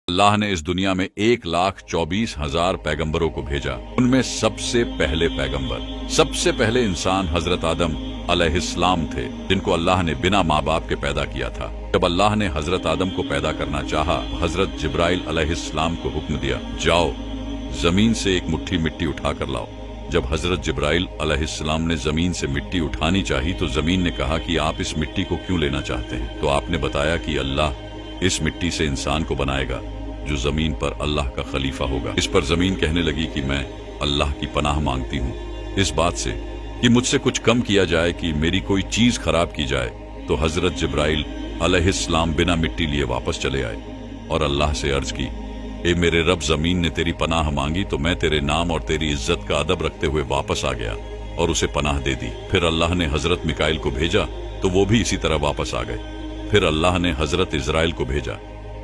अल्लाह ने इस दुनिया में 1,24,000 पैगंबरों को भेजा। उनमें सबसे पहले पैगंबर, सबसे पहले इंसान हजरत आदम अलैहिस्सलाम थे, जिनको अल्लाह ने बिना माँ बाप के पैदा किया था। जब अल्लाह ने हजरत आदम को पैदा करना चाहा, हजरत जिब्राइल अलैहिस्सलाम को हुक्म दिया, जाओ जमीन से एक मुट्ठी मिट्टी उठा कर लाओ। जब हजरत जिब्राइल अलैहिस्सलाम ने जमीन से मिट्टी उठानी चाही तो जमीन ने कहा कि आप इस मिट्टी को क्यों लेना चाहते हैं? तो आपने बताया कि अल्लाह इस मिट्टी से इंसान को बनाएगा जो जमीन पर अल्लाह का खलीफा होगा। इस पर जमीन कहने लगी कि मैं अल्लाह की पनाह मांगती हूँ इस बात से कि मुझसे कुछ कम किया जाए कि मेरी कोई चीज खराब की जाए। तो हजरत जिब्राइल अलैहिस्सलाम बिना मिट्टी लिए वापस चले आए और अल्लाह से अर्ज की, ए मेरे रब, जमीन ने तेरी पनाह मांगी तो मैं तेरे नाम और तेरी इज्जत का अदब रखते हुए वापस आ गया और उसे पनाह दे दी। फिर अल्लाह ने हजरत मिकाइल को भेजा तो वो भी इसी तरह वापस आ गए। फिर अल्लाह ने हजरत इजराइल को भेजा।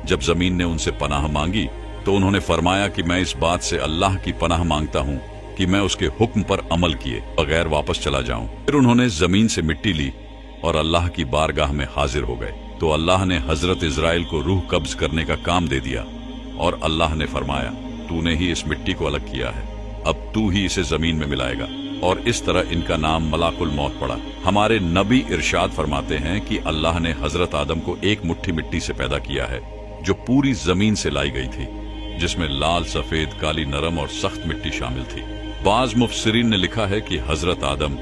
जब जमीन ने उनसे पनाह मांगी तो उन्होंने फरमाया कि मैं इस बात से अल्लाह की पनाह मांगता हूँ कि मैं उसके हुक्म पर अमल किए बगैर वापस चला जाऊं। फिर उन्होंने जमीन से मिट्टी ली और अल्लाह की बारगाह में हाजिर हो गए। तो अल्लाह ने हजरत इजराइल को रूह कब्ज करने का काम दे दिया और अल्लाह ने फरमाया, तूने ही इस मिट्टी को अलग किया है, अब तू ही इसे जमीन में मिलाएगा। और इस तरह इनका नाम मलाकुल मौत पड़ा। हमारे नबी इरशाद फरमाते हैं कि अल्लाह ने हजरत आदम को एक मुट्ठी मिट्टी से पैदा किया है जो पूरी जमीन से लाई गई थी, जिसमें लाल, सफेद, काली, नरम और सख्त मिट्टी शामिल थी। बाज मुफस्सिरीन ने लिखा है कि हजरत आदम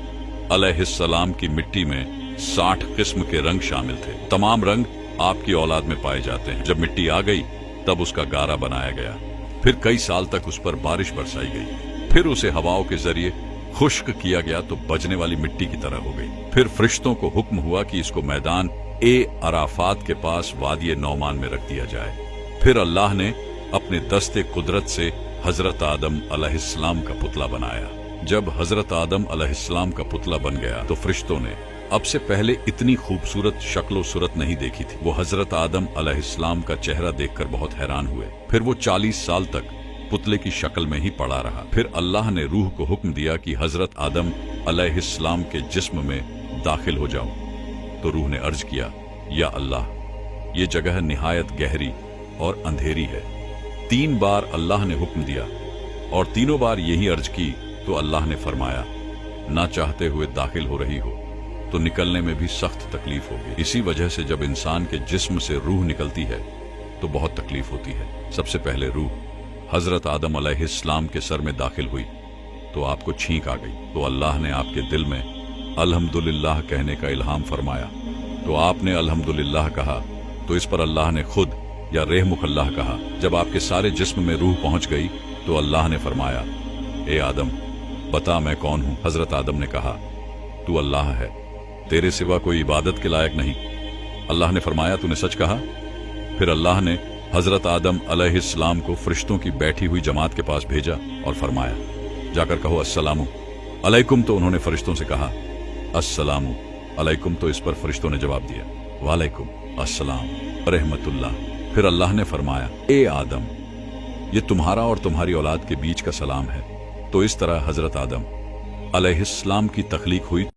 अलैहिस्सलाम की मिट्टी में 60 किस्म के रंग शामिल थे। तमाम रंग आपकी औलाद में पाए जाते हैं। जब मिट्टी आ गई तब उसका गारा बनाया गया। फिर कई साल तक उस पर बारिश बरसाई गई। फिर उसे हवाओं के जरिए खुश्क किया गया तो बजने वाली मिट्टी की तरह हो गई। फिर फरिश्तों को हुक्म हुआ कि इसको मैदान ए अराफात के पास वादी नौमान में रख दिया जाए। फिर अल्लाह ने अपने दस्ते कुदरत से हजरत आदम अलैहिस्सलाम का पुतला बनाया। जब हजरत आदम अलैहिस्सलाम का पुतला बन गया तो फरिश्तों ने अब से पहले इतनी खूबसूरत शक्लो सूरत नहीं देखी थी। वो हजरत आदम अलैहिस्सलाम का चेहरा देखकर बहुत हैरान हुए। फिर वो 40 साल तक पुतले की शक्ल में ही पड़ा रहा। फिर अल्लाह ने रूह को हुक्म दिया कि हजरत आदम अलैहिस्सलाम के जिस्म में दाखिल हो जाओ। तो रूह ने अर्ज किया, या अल्लाह, ये जगह निहायत गहरी और अंधेरी है। 3 बार अल्लाह ने हुक्म दिया और तीनों बार यही अर्ज की तो अल्लाह ने फरमाया, ना चाहते हुए दाखिल हो रही हो तो निकलने में भी सख्त तकलीफ होगी। इसी वजह से जब इंसान के जिस्म से रूह निकलती है तो बहुत तकलीफ होती है। सबसे पहले रूह हजरत आदम अलैहिस्सलाम के सर में दाखिल हुई तो आपको छींक आ गई। तो अल्लाह ने आपके दिल में अल्हम्दुलिल्लाह कहने का इल्हाम फरमाया। तो आपने अल्हम्दुलिल्लाह कहा तो इस पर अल्लाह ने खुद या रेहमुखल्लाह कहा। जब आपके सारे जिस्म में रूह पहुंच गई तो अल्लाह ने फरमाया, ए आदम, बता मैं कौन हूं? हजरत आदम ने कहा, तू अल्लाह है, तेरे सिवा कोई इबादत के लायक नहीं। अल्लाह ने फरमाया, तूने सच कहा। फिर अल्लाह ने हजरत आदम अलैहिस्सलाम को फरिश्तों की बैठी हुई जमात के पास भेजा और फरमाया, जाकर कहो अस्सलामु अलैकुम। तो उन्होंने फरिश्तों से कहा, अस्सलामु अलैकुम। तो इस पर फरिश्तों ने जवाब दिया, वालेकुम अस्सलाम रहमतुल्लाह। फिर अल्लाह ने फरमाया, ए आदम, ये तुम्हारा और तुम्हारी औलाद के बीच का सलाम है। तो इस तरह हजरत आदम अलैहिस्सलाम की तख्लीक हुई।